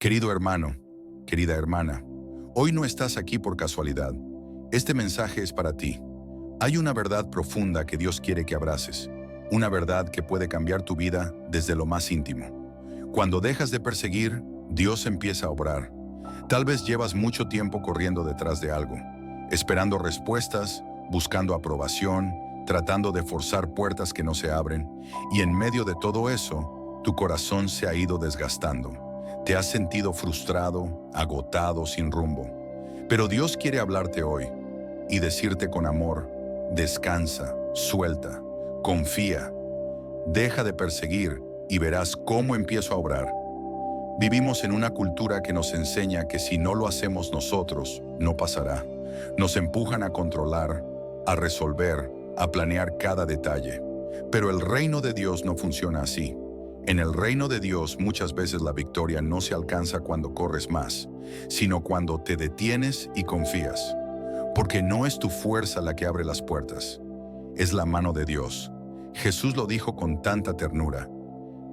Querido hermano, querida hermana, hoy no estás aquí por casualidad. Este mensaje es para ti. Hay una verdad profunda que Dios quiere que abraces, una verdad que puede cambiar tu vida desde lo más íntimo. Cuando dejas de perseguir, Dios empieza a obrar. Tal vez llevas mucho tiempo corriendo detrás de algo, esperando respuestas, buscando aprobación, tratando de forzar puertas que no se abren, y en medio de todo eso, tu corazón se ha ido desgastando. Te has sentido frustrado, agotado, sin rumbo. Pero Dios quiere hablarte hoy y decirte con amor: descansa, suelta, confía, deja de perseguir y verás cómo empiezo a obrar. Vivimos en una cultura que nos enseña que si no lo hacemos nosotros, no pasará. Nos empujan a controlar, a resolver, a planear cada detalle. Pero el reino de Dios no funciona así. En el reino de Dios muchas veces la victoria no se alcanza cuando corres más, sino cuando te detienes y confías. Porque no es tu fuerza la que abre las puertas, es la mano de Dios. Jesús lo dijo con tanta ternura: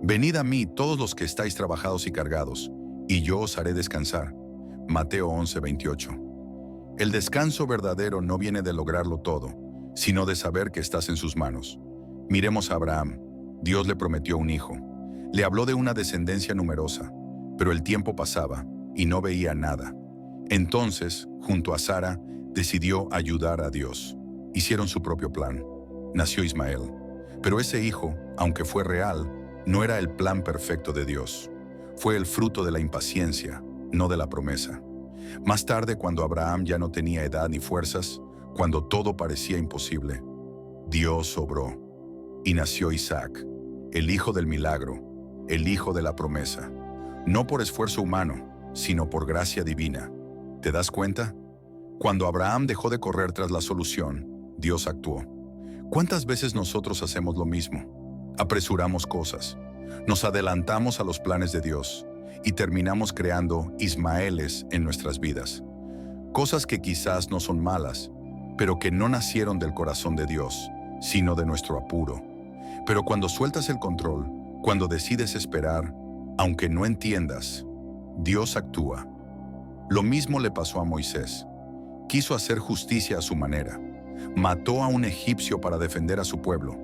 venid a mí todos los que estáis trabajados y cargados, y yo os haré descansar. Mateo 11:28. El descanso verdadero no viene de lograrlo todo, sino de saber que estás en sus manos. Miremos a Abraham. Dios le prometió un hijo. Le habló de una descendencia numerosa, pero el tiempo pasaba y no veía nada. Entonces, junto a Sara, decidió ayudar a Dios. Hicieron su propio plan. Nació Ismael. Pero ese hijo, aunque fue real, no era el plan perfecto de Dios. Fue el fruto de la impaciencia, no de la promesa. Más tarde, cuando Abraham ya no tenía edad ni fuerzas, cuando todo parecía imposible, Dios obró y nació Isaac, el hijo del milagro, el hijo de la promesa. No por esfuerzo humano, sino por gracia divina. ¿Te das cuenta? Cuando Abraham dejó de correr tras la solución, Dios actuó. ¿Cuántas veces nosotros hacemos lo mismo? Apresuramos cosas, nos adelantamos a los planes de Dios y terminamos creando Ismaeles en nuestras vidas. Cosas que quizás no son malas, pero que no nacieron del corazón de Dios, sino de nuestro apuro. Pero cuando sueltas el control, cuando decides esperar, aunque no entiendas, Dios actúa. Lo mismo le pasó a Moisés. Quiso hacer justicia a su manera. Mató a un egipcio para defender a su pueblo.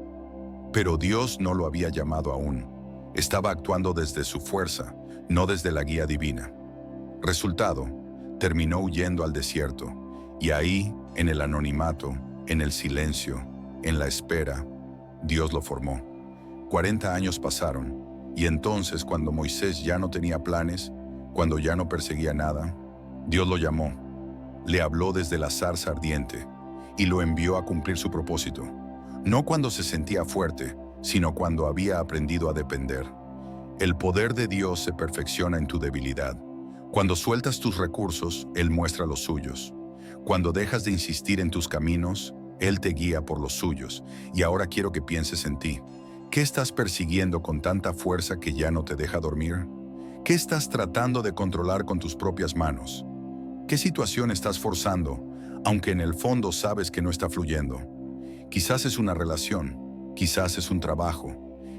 Pero Dios no lo había llamado aún. Estaba actuando desde su fuerza, no desde la guía divina. Resultado, terminó huyendo al desierto. Y ahí, en el anonimato, en el silencio, en la espera, Dios lo formó. 40 años pasaron, y entonces cuando Moisés ya no tenía planes, cuando ya no perseguía nada, Dios lo llamó. Le habló desde la zarza ardiente y lo envió a cumplir su propósito. No cuando se sentía fuerte, sino cuando había aprendido a depender. El poder de Dios se perfecciona en tu debilidad. Cuando sueltas tus recursos, Él muestra los suyos. Cuando dejas de insistir en tus caminos, Él te guía por los suyos. Y ahora quiero que pienses en ti. ¿Qué estás persiguiendo con tanta fuerza que ya no te deja dormir? ¿Qué estás tratando de controlar con tus propias manos? ¿Qué situación estás forzando, aunque en el fondo sabes que no está fluyendo? Quizás es una relación, quizás es un trabajo,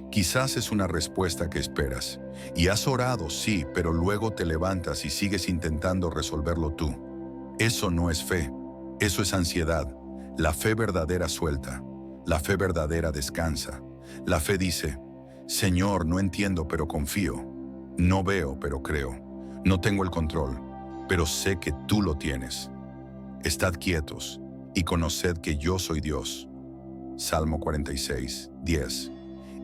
quizás es una respuesta que esperas. Y has orado, sí, pero luego te levantas y sigues intentando resolverlo tú. Eso no es fe, eso es ansiedad. La fe verdadera suelta, la fe verdadera descansa. La fe dice: Señor, no entiendo, pero confío. No veo, pero creo. No tengo el control, pero sé que tú lo tienes. Estad quietos y conoced que yo soy Dios. Salmo 46, 10.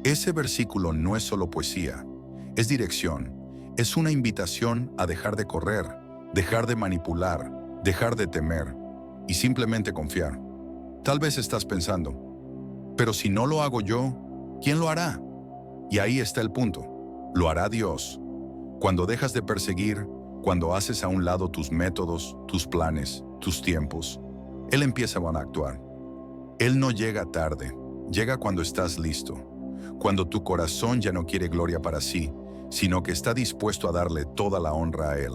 Ese versículo no es solo poesía, es dirección. Es una invitación a dejar de correr, dejar de manipular, dejar de temer y simplemente confiar. Tal vez estás pensando: pero si no lo hago yo, ¿quién lo hará? Y ahí está el punto. Lo hará Dios. Cuando dejas de perseguir, cuando haces a un lado tus métodos, tus planes, tus tiempos, Él empieza a actuar. Él no llega tarde, llega cuando estás listo. Cuando tu corazón ya no quiere gloria para sí, sino que está dispuesto a darle toda la honra a Él.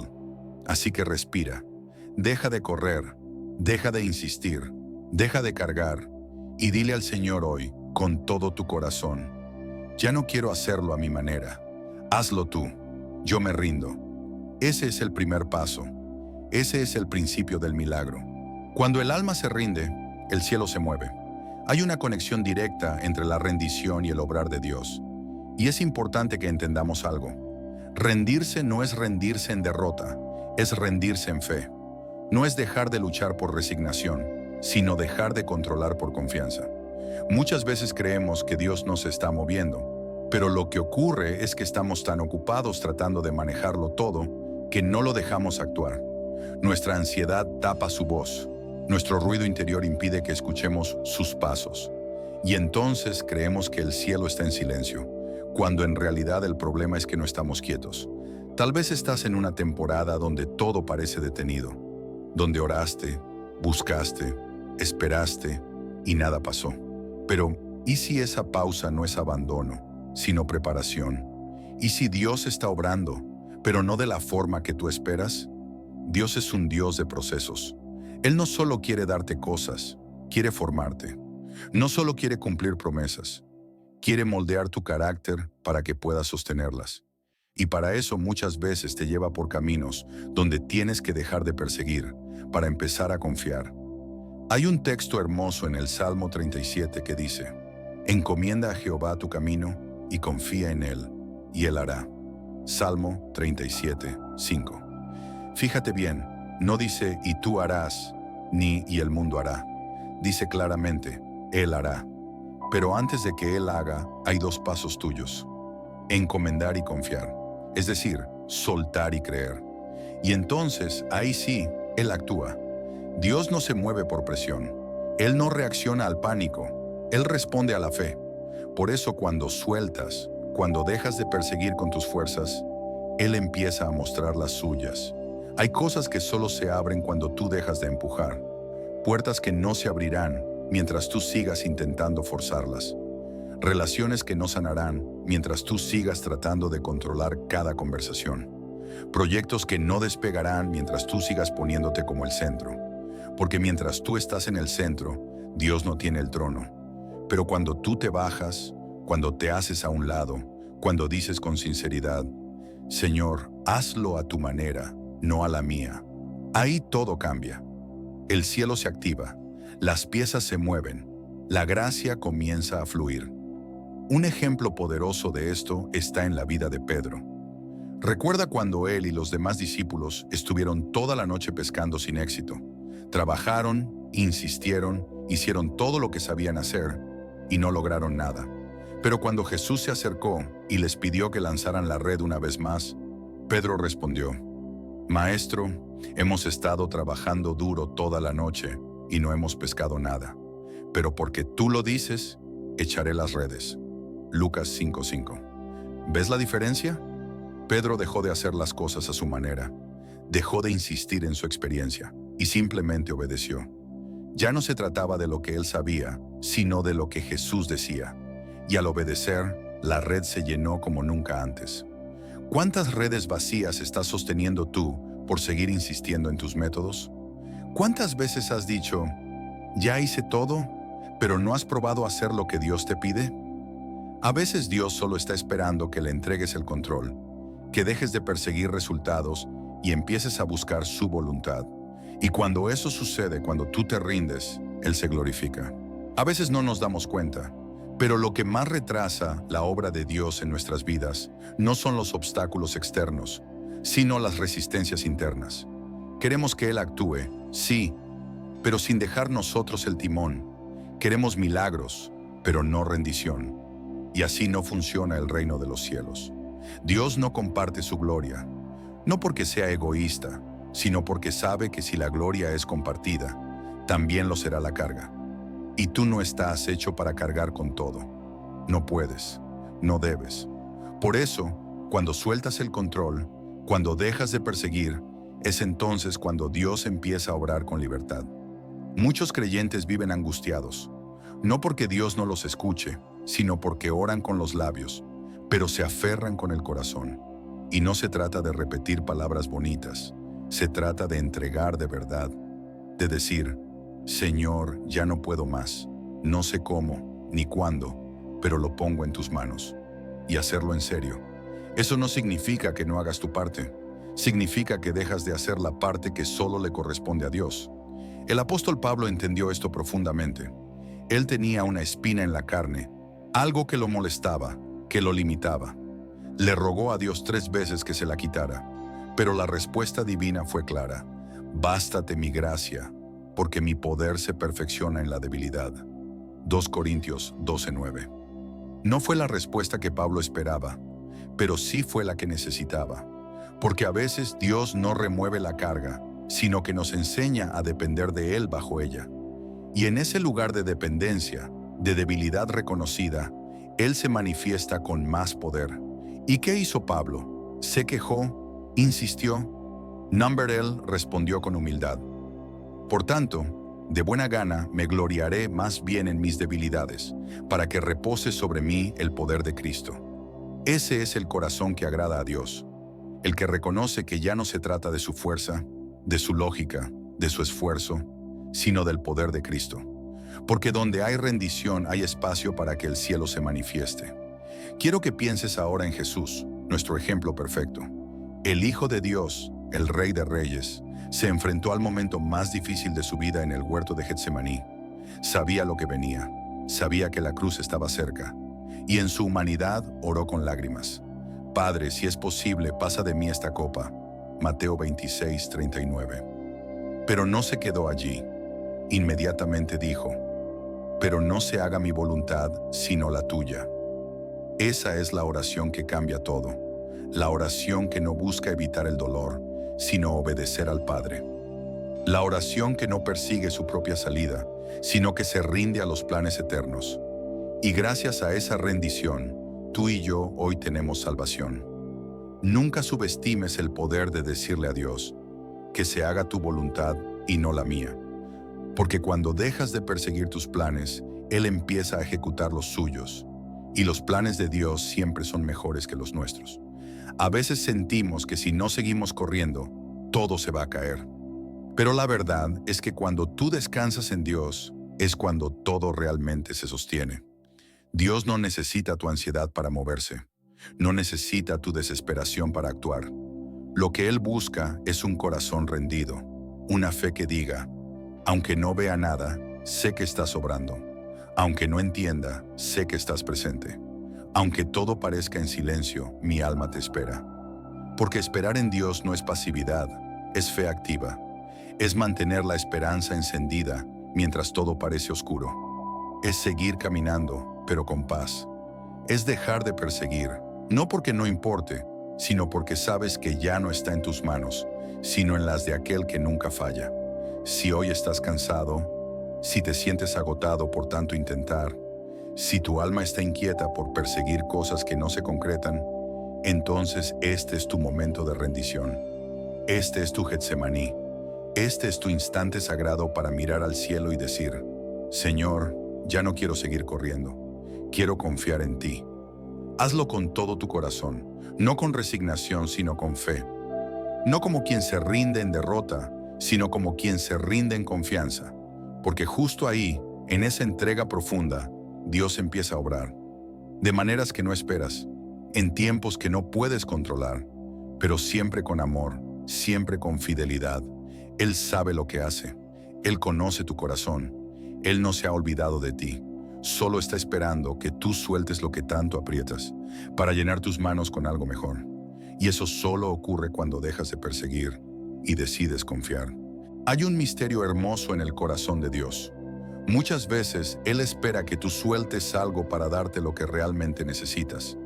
Así que respira. Deja de correr, deja de insistir, deja de cargar y dile al Señor hoy, con todo tu corazón: ya no quiero hacerlo a mi manera. Hazlo tú. Yo me rindo. Ese es el primer paso. Ese es el principio del milagro. Cuando el alma se rinde, el cielo se mueve. Hay una conexión directa entre la rendición y el obrar de Dios. Y es importante que entendamos algo. Rendirse no es rendirse en derrota, es rendirse en fe. No es dejar de luchar por resignación, sino dejar de controlar por confianza. Muchas veces creemos que Dios no se está moviendo, pero lo que ocurre es que estamos tan ocupados tratando de manejarlo todo que no lo dejamos actuar. Nuestra ansiedad tapa su voz. Nuestro ruido interior impide que escuchemos sus pasos. Y entonces creemos que el cielo está en silencio, cuando en realidad el problema es que no estamos quietos. Tal vez estás en una temporada donde todo parece detenido, donde oraste, buscaste, esperaste y nada pasó. Pero, ¿y si esa pausa no es abandono, sino preparación? ¿Y si Dios está obrando, pero no de la forma que tú esperas? Dios es un Dios de procesos. Él no solo quiere darte cosas, quiere formarte. No solo quiere cumplir promesas, quiere moldear tu carácter para que puedas sostenerlas. Y para eso muchas veces te lleva por caminos donde tienes que dejar de perseguir para empezar a confiar. Hay un texto hermoso en el Salmo 37 que dice: encomienda a Jehová tu camino y confía en Él, y Él hará. Salmo 37, 5. Fíjate bien, no dice y tú harás, ni y el mundo hará. Dice claramente, Él hará. Pero antes de que Él haga, hay dos pasos tuyos: encomendar y confiar, es decir, soltar y creer. Y entonces, ahí sí, Él actúa. Dios no se mueve por presión. Él no reacciona al pánico. Él responde a la fe. Por eso cuando sueltas, cuando dejas de perseguir con tus fuerzas, Él empieza a mostrar las suyas. Hay cosas que solo se abren cuando tú dejas de empujar. Puertas que no se abrirán mientras tú sigas intentando forzarlas. Relaciones que no sanarán mientras tú sigas tratando de controlar cada conversación. Proyectos que no despegarán mientras tú sigas poniéndote como el centro. Porque mientras tú estás en el centro, Dios no tiene el trono. Pero cuando tú te bajas, cuando te haces a un lado, cuando dices con sinceridad, Señor, hazlo a tu manera, no a la mía, ahí todo cambia. El cielo se activa, las piezas se mueven, la gracia comienza a fluir. Un ejemplo poderoso de esto está en la vida de Pedro. Recuerda cuando él y los demás discípulos estuvieron toda la noche pescando sin éxito. Trabajaron, insistieron, hicieron todo lo que sabían hacer y no lograron nada. Pero cuando Jesús se acercó y les pidió que lanzaran la red una vez más, Pedro respondió: Maestro, hemos estado trabajando duro toda la noche y no hemos pescado nada. Pero porque tú lo dices, echaré las redes. Lucas 5:5. ¿Ves la diferencia? Pedro dejó de hacer las cosas a su manera, dejó de insistir en su experiencia y simplemente obedeció. Ya no se trataba de lo que él sabía, sino de lo que Jesús decía. Y al obedecer, la red se llenó como nunca antes. ¿Cuántas redes vacías estás sosteniendo tú por seguir insistiendo en tus métodos? ¿Cuántas veces has dicho, ya hice todo, pero no has probado hacer lo que Dios te pide? A veces Dios solo está esperando que le entregues el control, que dejes de perseguir resultados y empieces a buscar su voluntad. Y cuando eso sucede, cuando tú te rindes, Él se glorifica. A veces no nos damos cuenta, pero lo que más retrasa la obra de Dios en nuestras vidas no son los obstáculos externos, sino las resistencias internas. Queremos que Él actúe, sí, pero sin dejar nosotros el timón. Queremos milagros, pero no rendición. Y así no funciona el reino de los cielos. Dios no comparte su gloria, no porque sea egoísta, sino porque sabe que si la gloria es compartida, también lo será la carga. Y tú no estás hecho para cargar con todo. No puedes, no debes. Por eso, cuando sueltas el control, cuando dejas de perseguir, es entonces cuando Dios empieza a obrar con libertad. Muchos creyentes viven angustiados, no porque Dios no los escuche, sino porque oran con los labios, pero se aferran con el corazón. Y no se trata de repetir palabras bonitas, se trata de entregar de verdad, de decir, Señor, ya no puedo más, no sé cómo, ni cuándo, pero lo pongo en tus manos. Y hacerlo en serio. Eso no significa que no hagas tu parte, Significa que dejas de hacer la parte que solo le corresponde a Dios. El apóstol Pablo entendió esto profundamente. Él tenía una espina en la carne, algo que lo molestaba, que lo limitaba. Le rogó a Dios 3 veces que se la quitara, pero la respuesta divina fue clara: bástate mi gracia, porque mi poder se perfecciona en la debilidad. 2 Corintios 12:9. No fue la respuesta que Pablo esperaba, pero sí fue la que necesitaba, porque a veces Dios no remueve la carga, sino que nos enseña a depender de Él bajo ella. Y en ese lugar de dependencia, de debilidad reconocida, Él se manifiesta con más poder. ¿Y qué hizo Pablo? ¿Se quejó? ¿Insistió? Él respondió con humildad: por tanto, de buena gana me gloriaré más bien en mis debilidades, para que repose sobre mí el poder de Cristo. Ese es el corazón que agrada a Dios, el que reconoce que ya no se trata de su fuerza, de su lógica, de su esfuerzo, sino del poder de Cristo. Porque donde hay rendición hay espacio para que el cielo se manifieste. Quiero que pienses ahora en Jesús, nuestro ejemplo perfecto. El Hijo de Dios, el Rey de Reyes, se enfrentó al momento más difícil de su vida en el huerto de Getsemaní. Sabía lo que venía, sabía que la cruz estaba cerca, y en su humanidad oró con lágrimas: Padre, si es posible, pasa de mí esta copa. Mateo 26:39. Pero no se quedó allí. Inmediatamente dijo: pero no se haga mi voluntad, sino la tuya. Esa es la oración que cambia todo, la oración que no busca evitar el dolor, sino obedecer al Padre. La oración que no persigue su propia salida, sino que se rinde a los planes eternos. Y gracias a esa rendición, tú y yo hoy tenemos salvación. Nunca subestimes el poder de decirle a Dios: que se haga tu voluntad y no la mía. Porque cuando dejas de perseguir tus planes, Él empieza a ejecutar los suyos. Y los planes de Dios siempre son mejores que los nuestros. A veces sentimos que si no seguimos corriendo, todo se va a caer. Pero la verdad es que cuando tú descansas en Dios, es cuando todo realmente se sostiene. Dios no necesita tu ansiedad para moverse. No necesita tu desesperación para actuar. Lo que Él busca es un corazón rendido, una fe que diga: aunque no vea nada, sé que estás obrando. Aunque no entienda, sé que estás presente. Aunque todo parezca en silencio, mi alma te espera. Porque esperar en Dios no es pasividad, es fe activa. Es mantener la esperanza encendida mientras todo parece oscuro. Es seguir caminando, pero con paz. Es dejar de perseguir, no porque no importe, sino porque sabes que ya no está en tus manos, sino en las de aquel que nunca falla. Si hoy estás cansado, si te sientes agotado por tanto intentar, si tu alma está inquieta por perseguir cosas que no se concretan, entonces este es tu momento de rendición. Este es tu Getsemaní. Este es tu instante sagrado para mirar al cielo y decir: Señor, ya no quiero seguir corriendo. Quiero confiar en ti. Hazlo con todo tu corazón, no con resignación, sino con fe. No como quien se rinde en derrota, sino como quien se rinde en confianza. Porque justo ahí, en esa entrega profunda, Dios empieza a obrar. De maneras que no esperas, en tiempos que no puedes controlar, pero siempre con amor, siempre con fidelidad. Él sabe lo que hace. Él conoce tu corazón. Él no se ha olvidado de ti. Solo está esperando que tú sueltes lo que tanto aprietas, para llenar tus manos con algo mejor. Y eso solo ocurre cuando dejas de perseguir y decides confiar. Hay un misterio hermoso en el corazón de Dios. Muchas veces Él espera que tú sueltes algo para darte lo que realmente necesitas.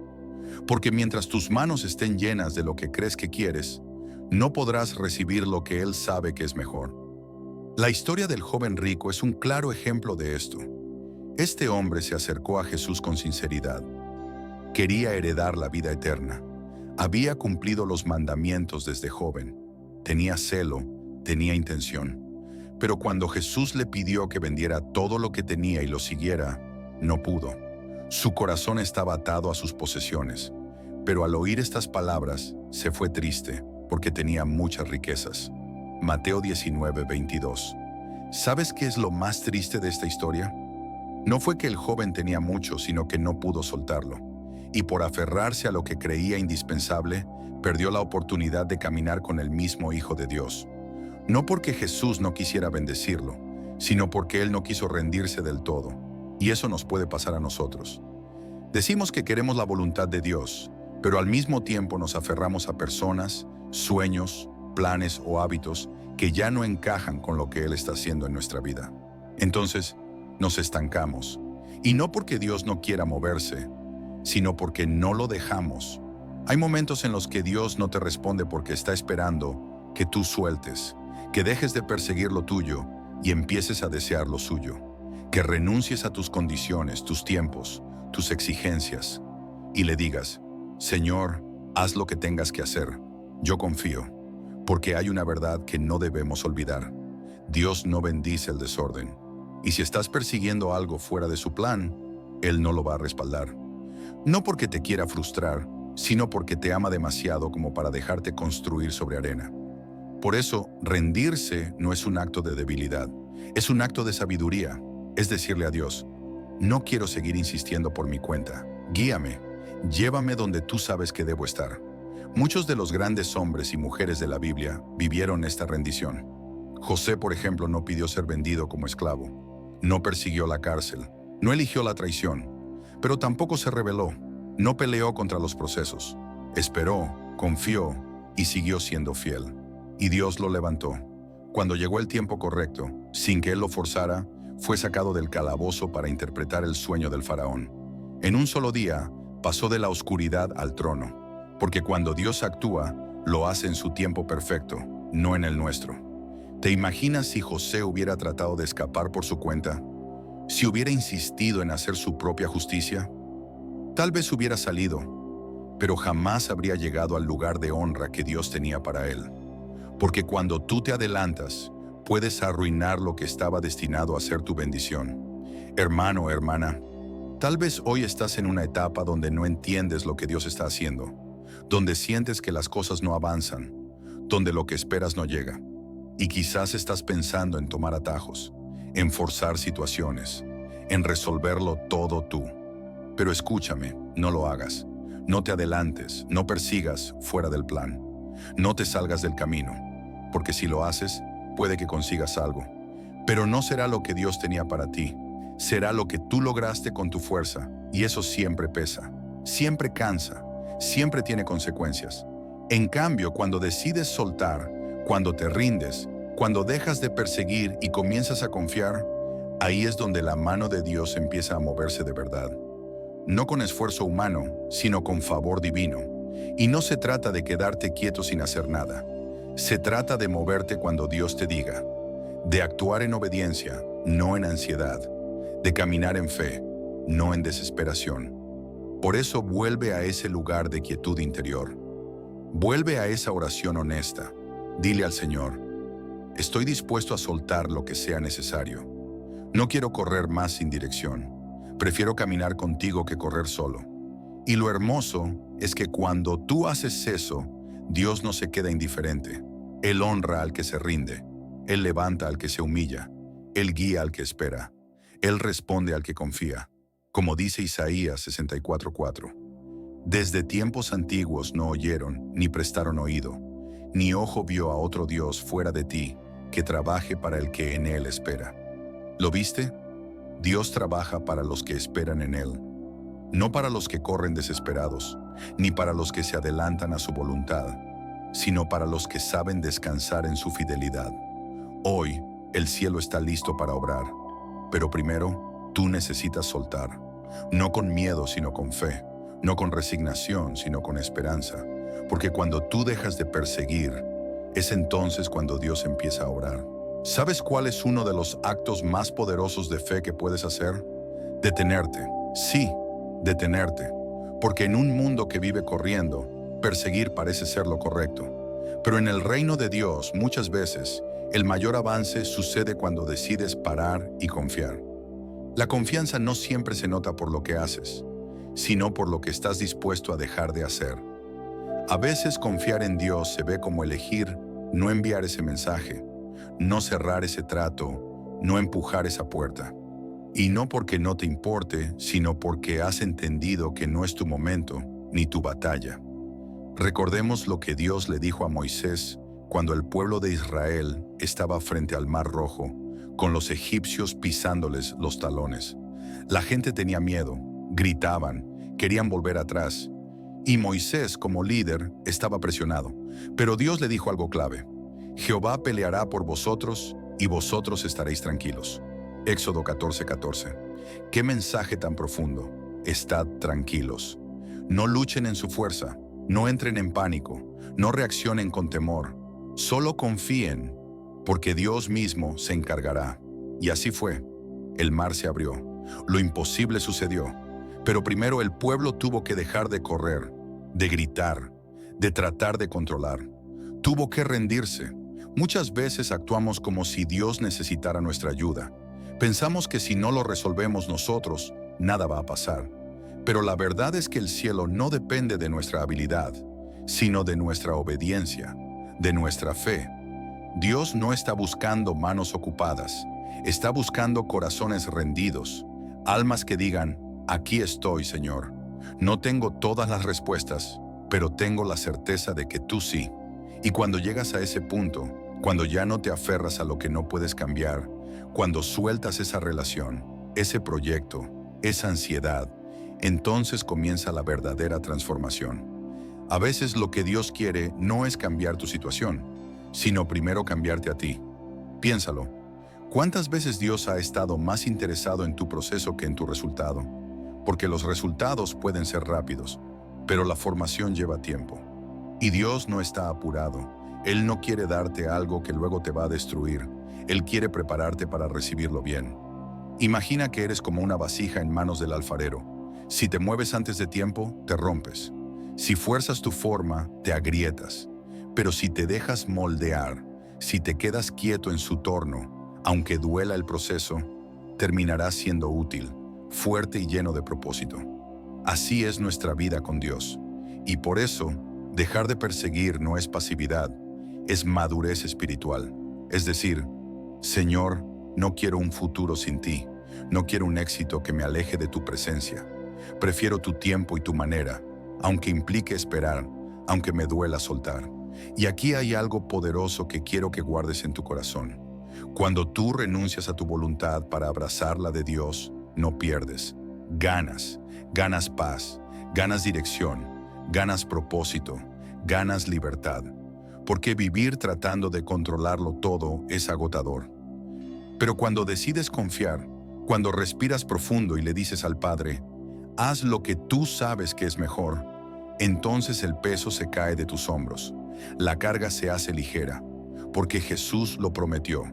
Porque mientras tus manos estén llenas de lo que crees que quieres, no podrás recibir lo que Él sabe que es mejor. La historia del joven rico es un claro ejemplo de esto. Este hombre se acercó a Jesús con sinceridad. Quería heredar la vida eterna. Había cumplido los mandamientos desde joven. Tenía celo, tenía intención. Pero cuando Jesús le pidió que vendiera todo lo que tenía y lo siguiera, no pudo. Su corazón estaba atado a sus posesiones. Pero al oír estas palabras, se fue triste, porque tenía muchas riquezas. Mateo 19:22. ¿Sabes qué es lo más triste de esta historia? No fue que el joven tenía mucho, sino que no pudo soltarlo. y por aferrarse a lo que creía indispensable, perdió la oportunidad de caminar con el mismo Hijo de Dios. No porque Jesús no quisiera bendecirlo, sino porque Él no quiso rendirse del todo. Y eso nos puede pasar a nosotros. Decimos que queremos la voluntad de Dios, pero al mismo tiempo nos aferramos a personas, sueños, planes o hábitos que ya no encajan con lo que Él está haciendo en nuestra vida. Entonces, nos estancamos. Y no porque Dios no quiera moverse, sino porque no lo dejamos. Hay momentos en los que Dios no te responde porque está esperando que tú sueltes, que dejes de perseguir lo tuyo y empieces a desear lo suyo, que renuncies a tus condiciones, tus tiempos, tus exigencias y le digas: Señor, haz lo que tengas que hacer. Yo confío, porque hay una verdad que no debemos olvidar. Dios no bendice el desorden. Y si estás persiguiendo algo fuera de su plan, Él no lo va a respaldar. No porque te quiera frustrar, sino porque te ama demasiado como para dejarte construir sobre arena. Por eso, rendirse no es un acto de debilidad, es un acto de sabiduría. Es decirle a Dios: no quiero seguir insistiendo por mi cuenta. Guíame, llévame donde tú sabes que debo estar. Muchos de los grandes hombres y mujeres de la Biblia vivieron esta rendición. José, por ejemplo, no pidió ser vendido como esclavo. No persiguió la cárcel. No eligió la traición. Pero tampoco se rebeló. No peleó contra los procesos. Esperó, confió y siguió siendo fiel. Y Dios lo levantó. Cuando llegó el tiempo correcto, sin que Él lo forzara, fue sacado del calabozo para interpretar el sueño del faraón. En un solo día, pasó de la oscuridad al trono. Porque cuando Dios actúa, lo hace en su tiempo perfecto, no en el nuestro. ¿Te imaginas si José hubiera tratado de escapar por su cuenta? Si hubiera insistido en hacer su propia justicia, tal vez hubiera salido, pero jamás habría llegado al lugar de honra que Dios tenía para él. Porque cuando tú te adelantas, puedes arruinar lo que estaba destinado a ser tu bendición. Hermano, hermana, tal vez hoy estás en una etapa donde no entiendes lo que Dios está haciendo, donde sientes que las cosas no avanzan, donde lo que esperas no llega. Y quizás estás pensando en tomar atajos, en forzar situaciones, en resolverlo todo tú. Pero escúchame, no lo hagas. No te adelantes, no persigas fuera del plan. No te salgas del camino, porque si lo haces, puede que consigas algo. Pero no será lo que Dios tenía para ti. Será lo que tú lograste con tu fuerza, y eso siempre pesa, siempre cansa, siempre tiene consecuencias. En cambio, cuando decides soltar, cuando te rindes, cuando dejas de perseguir y comienzas a confiar, ahí es donde la mano de Dios empieza a moverse de verdad. No con esfuerzo humano, sino con favor divino. Y no se trata de quedarte quieto sin hacer nada. Se trata de moverte cuando Dios te diga, de actuar en obediencia, no en ansiedad, de caminar en fe, no en desesperación. Por eso vuelve a ese lugar de quietud interior. Vuelve a esa oración honesta. Dile al Señor: estoy dispuesto a soltar lo que sea necesario. No quiero correr más sin dirección. Prefiero caminar contigo que correr solo. Y lo hermoso es que cuando tú haces eso, Dios no se queda indiferente. Él honra al que se rinde. Él levanta al que se humilla. Él guía al que espera. Él responde al que confía. Como dice Isaías 64:4. Desde tiempos antiguos no oyeron ni prestaron oído, ni ojo vio a otro Dios fuera de ti que trabaje para el que en Él espera. ¿Lo viste? Dios trabaja para los que esperan en Él, no para los que corren desesperados, ni para los que se adelantan a su voluntad, sino para los que saben descansar en su fidelidad. Hoy, el cielo está listo para obrar, pero primero, tú necesitas soltar, no con miedo, sino con fe, no con resignación, sino con esperanza, porque cuando tú dejas de perseguir, es entonces cuando Dios empieza a obrar. ¿Sabes cuál es uno de los actos más poderosos de fe que puedes hacer? Detenerte. Sí, detenerte. Porque en un mundo que vive corriendo, perseguir parece ser lo correcto. Pero en el reino de Dios, muchas veces, el mayor avance sucede cuando decides parar y confiar. La confianza no siempre se nota por lo que haces, sino por lo que estás dispuesto a dejar de hacer. A veces confiar en Dios se ve como elegir no enviar ese mensaje, no cerrar ese trato, no empujar esa puerta. Y no porque no te importe, sino porque has entendido que no es tu momento ni tu batalla. Recordemos lo que Dios le dijo a Moisés cuando el pueblo de Israel estaba frente al Mar Rojo, con los egipcios pisándoles los talones. La gente tenía miedo, gritaban, querían volver atrás. Y Moisés, como líder, estaba presionado. Pero Dios le dijo algo clave: Jehová peleará por vosotros y vosotros estaréis tranquilos. Éxodo 14:14. ¡Qué mensaje tan profundo! Estad tranquilos. No luchen en su fuerza, no entren en pánico, no reaccionen con temor. Solo confíen, porque Dios mismo se encargará. Y así fue. El mar se abrió. Lo imposible sucedió. Pero primero el pueblo tuvo que dejar de correr, de gritar, de tratar de controlar. Tuvo que rendirse. Muchas veces actuamos como si Dios necesitara nuestra ayuda. Pensamos que si no lo resolvemos nosotros, nada va a pasar. Pero la verdad es que el cielo no depende de nuestra habilidad, sino de nuestra obediencia, de nuestra fe. Dios no está buscando manos ocupadas, está buscando corazones rendidos, almas que digan: aquí estoy, Señor. No tengo todas las respuestas, pero tengo la certeza de que tú sí. Y cuando llegas a ese punto, cuando ya no te aferras a lo que no puedes cambiar, cuando sueltas esa relación, ese proyecto, esa ansiedad, entonces comienza la verdadera transformación. A veces lo que Dios quiere no es cambiar tu situación, sino primero cambiarte a ti. Piénsalo. ¿Cuántas veces Dios ha estado más interesado en tu proceso que en tu resultado? Porque los resultados pueden ser rápidos, pero la formación lleva tiempo. Y Dios no está apurado. Él no quiere darte algo que luego te va a destruir. Él quiere prepararte para recibirlo bien. Imagina que eres como una vasija en manos del alfarero. Si te mueves antes de tiempo, te rompes. Si fuerzas tu forma, te agrietas. Pero si te dejas moldear, si te quedas quieto en su torno, aunque duela el proceso, terminarás siendo útil, fuerte y lleno de propósito. Así es nuestra vida con Dios. Y por eso, dejar de perseguir no es pasividad, es madurez espiritual. Es decir: Señor, no quiero un futuro sin ti, no quiero un éxito que me aleje de tu presencia. Prefiero tu tiempo y tu manera, aunque implique esperar, aunque me duela soltar. Y aquí hay algo poderoso que quiero que guardes en tu corazón. Cuando tú renuncias a tu voluntad para abrazar la de Dios, no pierdes. Ganas paz, ganas dirección, ganas propósito, ganas libertad. Porque vivir tratando de controlarlo todo es agotador. Pero cuando decides confiar, cuando respiras profundo y le dices al Padre: haz lo que tú sabes que es mejor, entonces el peso se cae de tus hombros. La carga se hace ligera, porque Jesús lo prometió.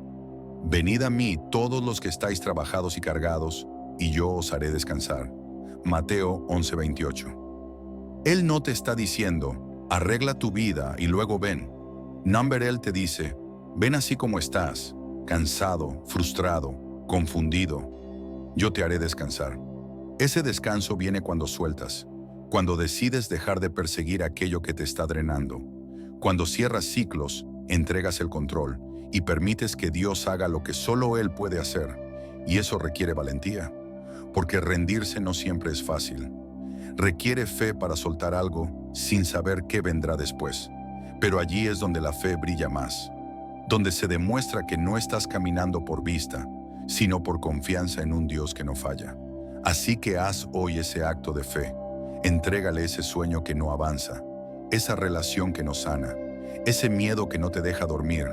Venid a mí todos los que estáis trabajados y cargados, y yo os haré descansar. Mateo 11:28. Él no te está diciendo: arregla tu vida y luego ven. Él te dice: ven así como estás, cansado, frustrado, confundido. Yo te haré descansar. Ese descanso viene cuando sueltas, cuando decides dejar de perseguir aquello que te está drenando, cuando cierras ciclos, entregas el control y permites que Dios haga lo que solo Él puede hacer. Y eso requiere valentía, porque rendirse no siempre es fácil. Requiere fe para soltar algo sin saber qué vendrá después. Pero allí es donde la fe brilla más, donde se demuestra que no estás caminando por vista, sino por confianza en un Dios que no falla. Así que haz hoy ese acto de fe. Entrégale ese sueño que no avanza, esa relación que no sana, ese miedo que no te deja dormir.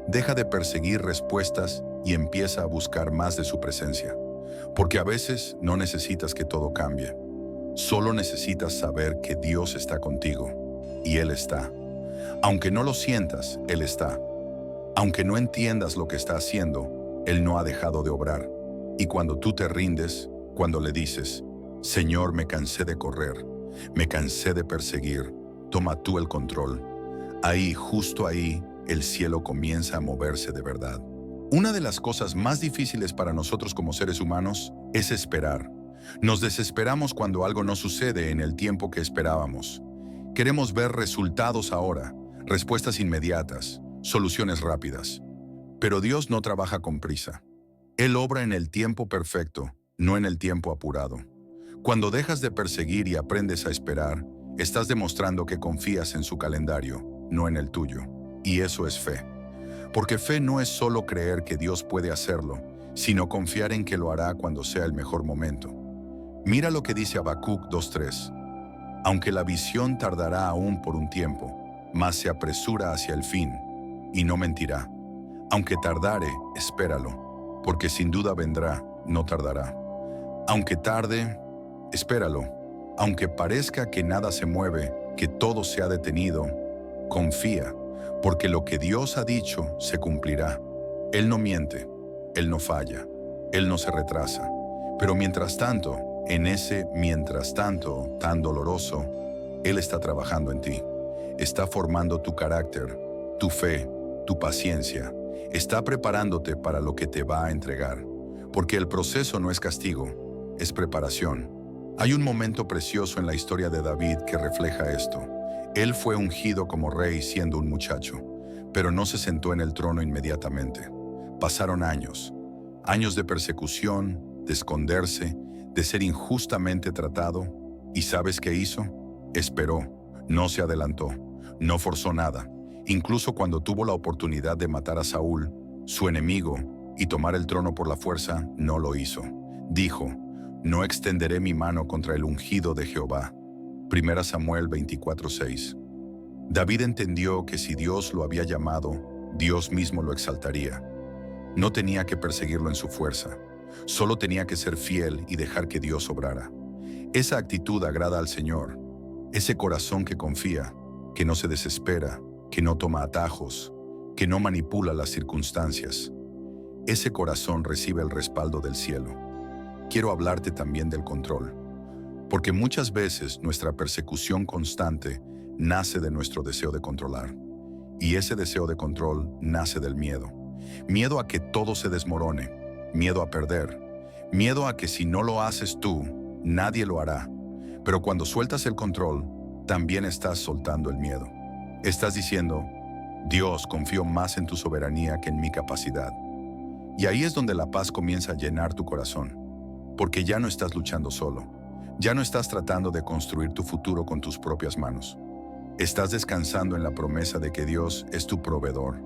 Deja de perseguir respuestas y empieza a buscar más de su presencia. Porque a veces no necesitas que todo cambie. Solo necesitas saber que Dios está contigo. Y Él está. Aunque no lo sientas, Él está. Aunque no entiendas lo que está haciendo, Él no ha dejado de obrar. Y cuando tú te rindes, cuando le dices: Señor, me cansé de correr, me cansé de perseguir, toma tú el control. Ahí, justo ahí, el cielo comienza a moverse de verdad. Una de las cosas más difíciles para nosotros como seres humanos es esperar. Nos desesperamos cuando algo no sucede en el tiempo que esperábamos. Queremos ver resultados ahora, respuestas inmediatas, soluciones rápidas. Pero Dios no trabaja con prisa. Él obra en el tiempo perfecto, no en el tiempo apurado. Cuando dejas de perseguir y aprendes a esperar, estás demostrando que confías en su calendario, no en el tuyo. Y eso es fe. Porque fe no es solo creer que Dios puede hacerlo, sino confiar en que lo hará cuando sea el mejor momento. Mira lo que dice Habacuc 2:3. Aunque la visión tardará aún por un tiempo, mas se apresura hacia el fin, y no mentirá. Aunque tardare, espéralo, porque sin duda vendrá, no tardará. Aunque tarde, espéralo. Aunque parezca que nada se mueve, que todo se ha detenido, confía, porque lo que Dios ha dicho se cumplirá. Él no miente, Él no falla, Él no se retrasa. Pero mientras tanto, en ese mientras tanto tan doloroso, Él está trabajando en ti. Está formando tu carácter, tu fe, tu paciencia. Está preparándote para lo que te va a entregar. Porque el proceso no es castigo, es preparación. Hay un momento precioso en la historia de David que refleja esto. Él fue ungido como rey siendo un muchacho, pero no se sentó en el trono inmediatamente. Pasaron años, años de persecución, de esconderse, de ser injustamente tratado. ¿Y sabes qué hizo? Esperó, no se adelantó, no forzó nada. Incluso cuando tuvo la oportunidad de matar a Saúl, su enemigo, y tomar el trono por la fuerza, no lo hizo. Dijo, no extenderé mi mano contra el ungido de Jehová. 1 Samuel 24:6. David entendió que si Dios lo había llamado, Dios mismo lo exaltaría. No tenía que perseguirlo en su fuerza, solo tenía que ser fiel y dejar que Dios obrara. Esa actitud agrada al Señor, ese corazón que confía, que no se desespera, que no toma atajos, que no manipula las circunstancias. Ese corazón recibe el respaldo del cielo. Quiero hablarte también del control, porque muchas veces nuestra persecución constante nace de nuestro deseo de controlar. Y ese deseo de control nace del miedo. Miedo a que todo se desmorone, miedo a perder, miedo a que si no lo haces tú, nadie lo hará. Pero cuando sueltas el control, también estás soltando el miedo. Estás diciendo, Dios, confío más en tu soberanía que en mi capacidad. Y ahí es donde la paz comienza a llenar tu corazón, porque ya no estás luchando solo, ya no estás tratando de construir tu futuro con tus propias manos. Estás descansando en la promesa de que Dios es tu proveedor,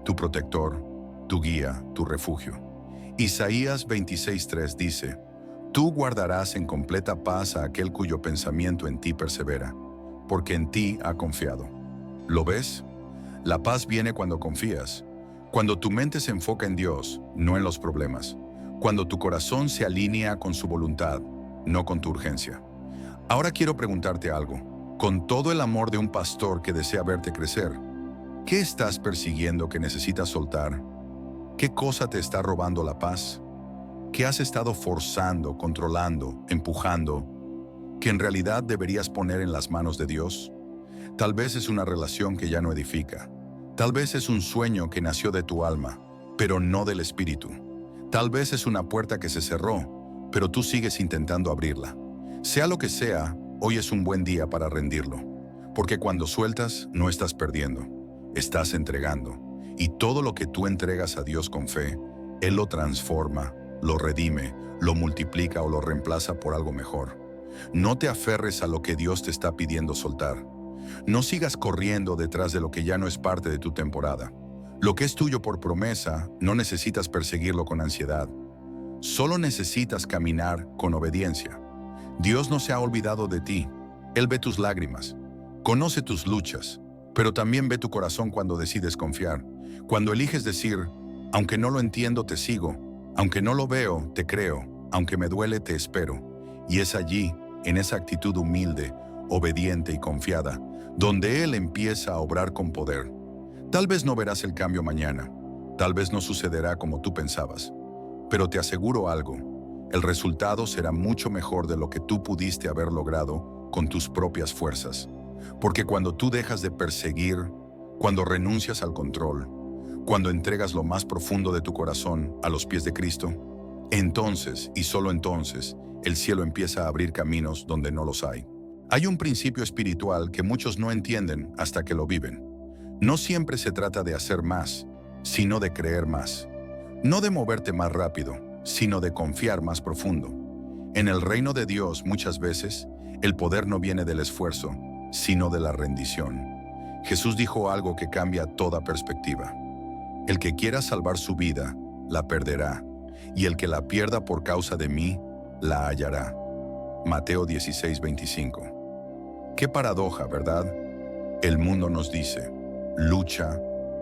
tu protector, tu guía, tu refugio. Isaías 26:3 dice, tú guardarás en completa paz a aquel cuyo pensamiento en ti persevera, porque en ti ha confiado. ¿Lo ves? La paz viene cuando confías, cuando tu mente se enfoca en Dios, no en los problemas, cuando tu corazón se alinea con su voluntad, no con tu urgencia. Ahora quiero preguntarte algo. Con todo el amor de un pastor que desea verte crecer, ¿qué estás persiguiendo que necesitas soltar? ¿Qué cosa te está robando la paz? ¿Qué has estado forzando, controlando, empujando, que en realidad deberías poner en las manos de Dios? Tal vez es una relación que ya no edifica. Tal vez es un sueño que nació de tu alma, pero no del espíritu. Tal vez es una puerta que se cerró, pero tú sigues intentando abrirla. Sea lo que sea, hoy es un buen día para rendirlo, porque cuando sueltas, no estás perdiendo, estás entregando. Y todo lo que tú entregas a Dios con fe, Él lo transforma, lo redime, lo multiplica o lo reemplaza por algo mejor. No te aferres a lo que Dios te está pidiendo soltar. No sigas corriendo detrás de lo que ya no es parte de tu temporada. Lo que es tuyo por promesa, no necesitas perseguirlo con ansiedad. Solo necesitas caminar con obediencia. Dios no se ha olvidado de ti. Él ve tus lágrimas, conoce tus luchas, pero también ve tu corazón cuando decides confiar. Cuando eliges decir, aunque no lo entiendo, te sigo, aunque no lo veo, te creo, aunque me duele, te espero. Y es allí, en esa actitud humilde, obediente y confiada, donde Él empieza a obrar con poder. Tal vez no verás el cambio mañana, tal vez no sucederá como tú pensabas, pero te aseguro algo. El resultado será mucho mejor de lo que tú pudiste haber logrado con tus propias fuerzas. Porque cuando tú dejas de perseguir, cuando renuncias al control, cuando entregas lo más profundo de tu corazón a los pies de Cristo, entonces, y solo entonces, el cielo empieza a abrir caminos donde no los hay. Hay un principio espiritual que muchos no entienden hasta que lo viven. No siempre se trata de hacer más, sino de creer más. No de moverte más rápido, sino de confiar más profundo. En el reino de Dios muchas veces, el poder no viene del esfuerzo, sino de la rendición. Jesús dijo algo que cambia toda perspectiva. El que quiera salvar su vida, la perderá, y el que la pierda por causa de mí, la hallará. Mateo 16:25. Qué paradoja, ¿verdad? El mundo nos dice, lucha,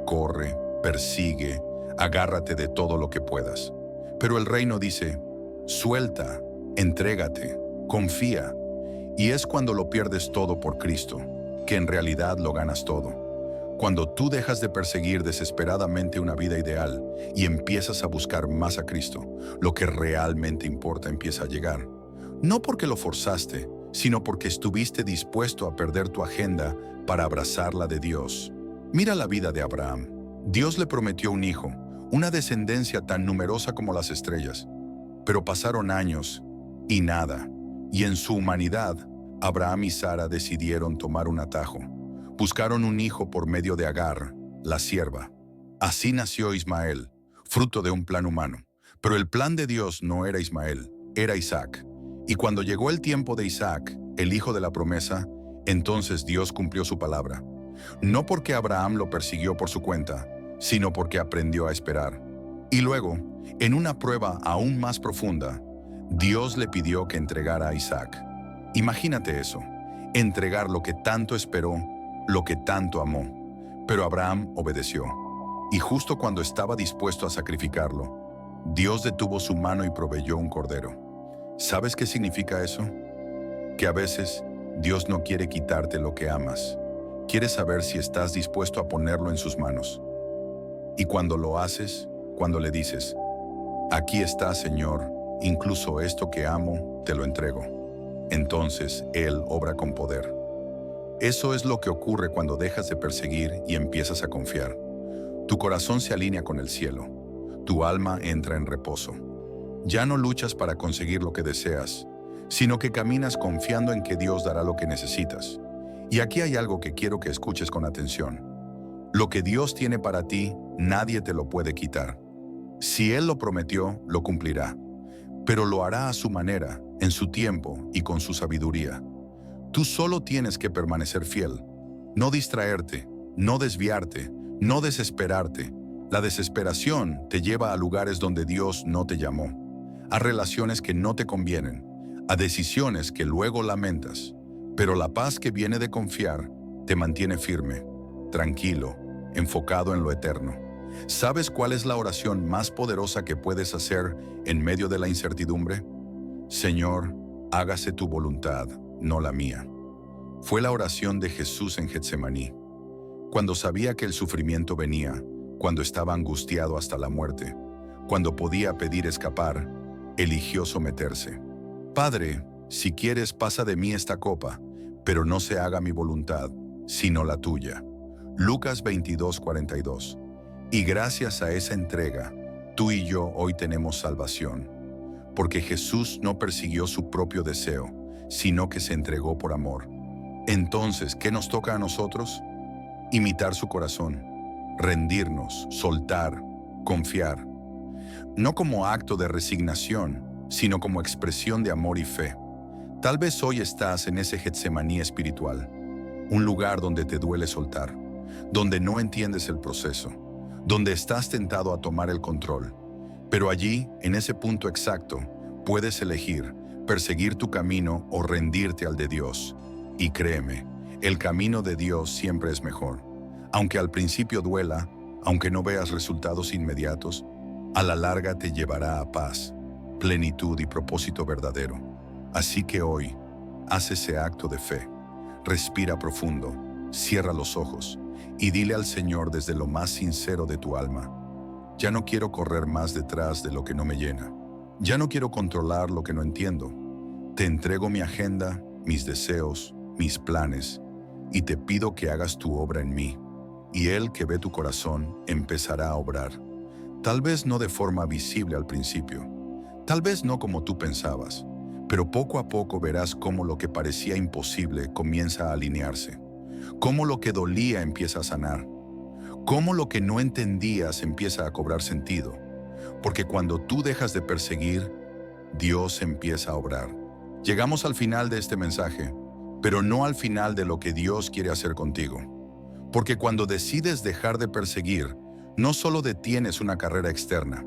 corre, persigue, agárrate de todo lo que puedas. Pero el reino dice, suelta, entrégate, confía. Y es cuando lo pierdes todo por Cristo, que en realidad lo ganas todo. Cuando tú dejas de perseguir desesperadamente una vida ideal y empiezas a buscar más a Cristo, lo que realmente importa empieza a llegar. No porque lo forzaste, sino porque estuviste dispuesto a perder tu agenda para abrazar la de Dios. Mira la vida de Abraham. Dios le prometió un hijo, una descendencia tan numerosa como las estrellas. Pero pasaron años y nada. Y en su humanidad, Abraham y Sara decidieron tomar un atajo. Buscaron un hijo por medio de Agar, la sierva. Así nació Ismael, fruto de un plan humano. Pero el plan de Dios no era Ismael, era Isaac. Y cuando llegó el tiempo de Isaac, el hijo de la promesa, entonces Dios cumplió su palabra. No porque Abraham lo persiguió por su cuenta, sino porque aprendió a esperar. Y luego, en una prueba aún más profunda, Dios le pidió que entregara a Isaac. Imagínate eso, entregar lo que tanto esperó, lo que tanto amó. Pero Abraham obedeció. Y justo cuando estaba dispuesto a sacrificarlo, Dios detuvo su mano y proveyó un cordero. ¿Sabes qué significa eso? Que a veces Dios no quiere quitarte lo que amas. Quiere saber si estás dispuesto a ponerlo en sus manos. Y cuando lo haces, cuando le dices, aquí está, Señor, incluso esto que amo, te lo entrego. Entonces Él obra con poder. Eso es lo que ocurre cuando dejas de perseguir y empiezas a confiar. Tu corazón se alinea con el cielo. Tu alma entra en reposo. Ya no luchas para conseguir lo que deseas, sino que caminas confiando en que Dios dará lo que necesitas. Y aquí hay algo que quiero que escuches con atención. Lo que Dios tiene para ti, nadie te lo puede quitar. Si Él lo prometió, lo cumplirá. Pero lo hará a su manera, en su tiempo y con su sabiduría. Tú solo tienes que permanecer fiel, no distraerte, no desviarte, no desesperarte. La desesperación te lleva a lugares donde Dios no te llamó, a relaciones que no te convienen, a decisiones que luego lamentas. Pero la paz que viene de confiar te mantiene firme, tranquilo, enfocado en lo eterno. ¿Sabes cuál es la oración más poderosa que puedes hacer en medio de la incertidumbre? Señor, hágase tu voluntad, no la mía. Fue la oración de Jesús en Getsemaní. Cuando sabía que el sufrimiento venía, cuando estaba angustiado hasta la muerte, cuando podía pedir escapar, eligió someterse. Padre, si quieres pasa de mí esta copa, pero no se haga mi voluntad, sino la tuya. Lucas 22:42. Y gracias a esa entrega, tú y yo hoy tenemos salvación, porque Jesús no persiguió su propio deseo, sino que se entregó por amor. Entonces, ¿qué nos toca a nosotros? Imitar su corazón, rendirnos, soltar, confiar. No como acto de resignación, sino como expresión de amor y fe. Tal vez hoy estás en ese Getsemaní espiritual, un lugar donde te duele soltar, donde no entiendes el proceso, donde estás tentado a tomar el control. Pero allí, en ese punto exacto, puedes elegir perseguir tu camino o rendirte al de Dios. Y créeme, el camino de Dios siempre es mejor. Aunque al principio duela, aunque no veas resultados inmediatos, a la larga te llevará a paz, plenitud y propósito verdadero. Así que hoy, haz ese acto de fe. Respira profundo, cierra los ojos y dile al Señor desde lo más sincero de tu alma: ya no quiero correr más detrás de lo que no me llena. Ya no quiero controlar lo que no entiendo. Te entrego mi agenda, mis deseos, mis planes, y te pido que hagas tu obra en mí. Y Él que ve tu corazón empezará a obrar. Tal vez no de forma visible al principio, tal vez no como tú pensabas, pero poco a poco verás cómo lo que parecía imposible comienza a alinearse, cómo lo que dolía empieza a sanar, cómo lo que no entendías empieza a cobrar sentido, porque cuando tú dejas de perseguir, Dios empieza a obrar. Llegamos al final de este mensaje, pero no al final de lo que Dios quiere hacer contigo. Porque cuando decides dejar de perseguir, no solo detienes una carrera externa,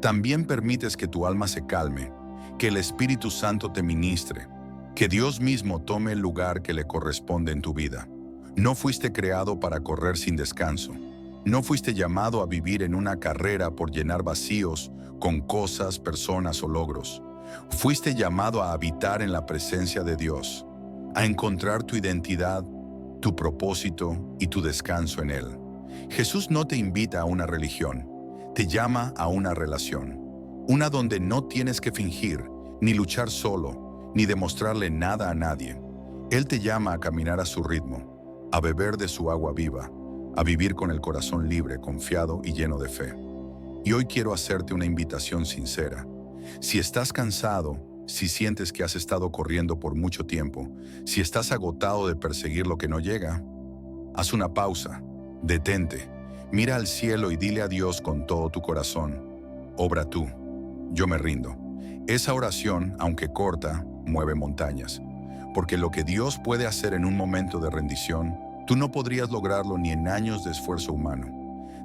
también permites que tu alma se calme, que el Espíritu Santo te ministre, que Dios mismo tome el lugar que le corresponde en tu vida. No fuiste creado para correr sin descanso. No fuiste llamado a vivir en una carrera por llenar vacíos con cosas, personas o logros. Fuiste llamado a habitar en la presencia de Dios, a encontrar tu identidad, tu propósito y tu descanso en Él. Jesús no te invita a una religión, te llama a una relación, una donde no tienes que fingir, ni luchar solo, ni demostrarle nada a nadie. Él te llama a caminar a su ritmo, a beber de su agua viva, a vivir con el corazón libre, confiado y lleno de fe. Y hoy quiero hacerte una invitación sincera. Si estás cansado, si sientes que has estado corriendo por mucho tiempo, si estás agotado de perseguir lo que no llega, haz una pausa, detente, mira al cielo y dile a Dios con todo tu corazón: obra tú, yo me rindo. Esa oración, aunque corta, mueve montañas, porque lo que Dios puede hacer en un momento de rendición, tú no podrías lograrlo ni en años de esfuerzo humano.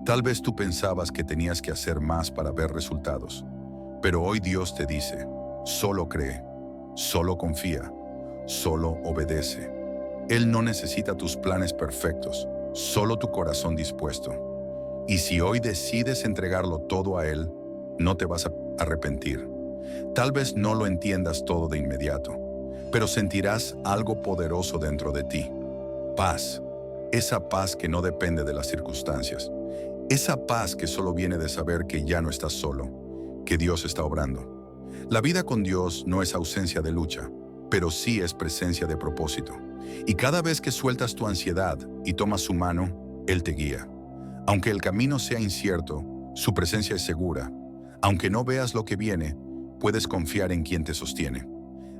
Tal vez tú pensabas que tenías que hacer más para ver resultados, pero hoy Dios te dice: solo cree, solo confía, solo obedece. Él no necesita tus planes perfectos, solo tu corazón dispuesto. Y si hoy decides entregarlo todo a Él, no te vas a arrepentir. Tal vez no lo entiendas todo de inmediato, pero sentirás algo poderoso dentro de ti. Paz, esa paz que no depende de las circunstancias. Esa paz que solo viene de saber que ya no estás solo, que Dios está obrando. La vida con Dios no es ausencia de lucha, pero sí es presencia de propósito. Y cada vez que sueltas tu ansiedad y tomas su mano, Él te guía. Aunque el camino sea incierto, su presencia es segura. Aunque no veas lo que viene, puedes confiar en quien te sostiene.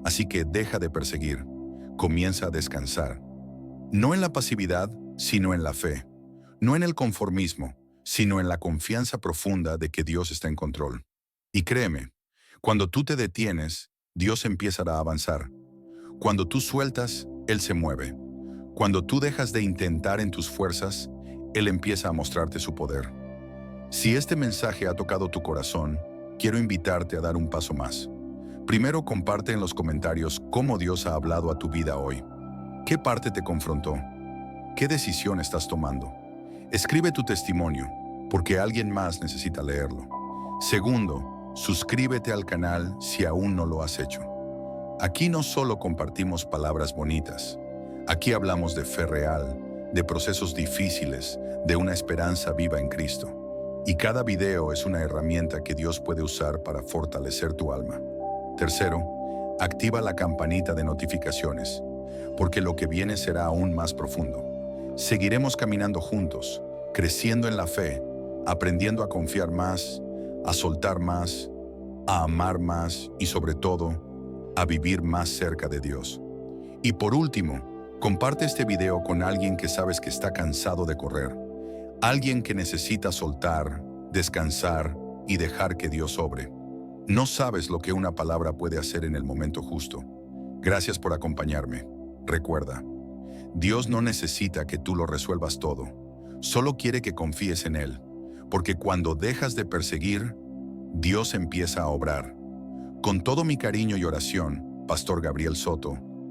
Así que deja de perseguir, comienza a descansar. No en la pasividad, sino en la fe. No en el conformismo, sino en la confianza profunda de que Dios está en control. Y créeme, cuando tú te detienes, Dios empieza a avanzar. Cuando tú sueltas, Él se mueve. Cuando tú dejas de intentar en tus fuerzas, Él empieza a mostrarte su poder. Si este mensaje ha tocado tu corazón, quiero invitarte a dar un paso más. Primero, comparte en los comentarios cómo Dios ha hablado a tu vida hoy. ¿Qué parte te confrontó? ¿Qué decisión estás tomando? Escribe tu testimonio, porque alguien más necesita leerlo. Segundo, suscríbete al canal si aún no lo has hecho. Aquí no solo compartimos palabras bonitas, aquí hablamos de fe real, de procesos difíciles, de una esperanza viva en Cristo. Y cada video es una herramienta que Dios puede usar para fortalecer tu alma. Tercero, activa la campanita de notificaciones, porque lo que viene será aún más profundo. Seguiremos caminando juntos, creciendo en la fe, aprendiendo a confiar más, a soltar más, a amar más y sobre todo, a vivir más cerca de Dios. Y por último, comparte este video con alguien que sabes que está cansado de correr, alguien que necesita soltar, descansar y dejar que Dios obre. No sabes lo que una palabra puede hacer en el momento justo. Gracias por acompañarme. Recuerda, Dios no necesita que tú lo resuelvas todo, solo quiere que confíes en Él, porque cuando dejas de perseguir, Dios empieza a obrar. Con todo mi cariño y oración, Pastor Gabriel Soto,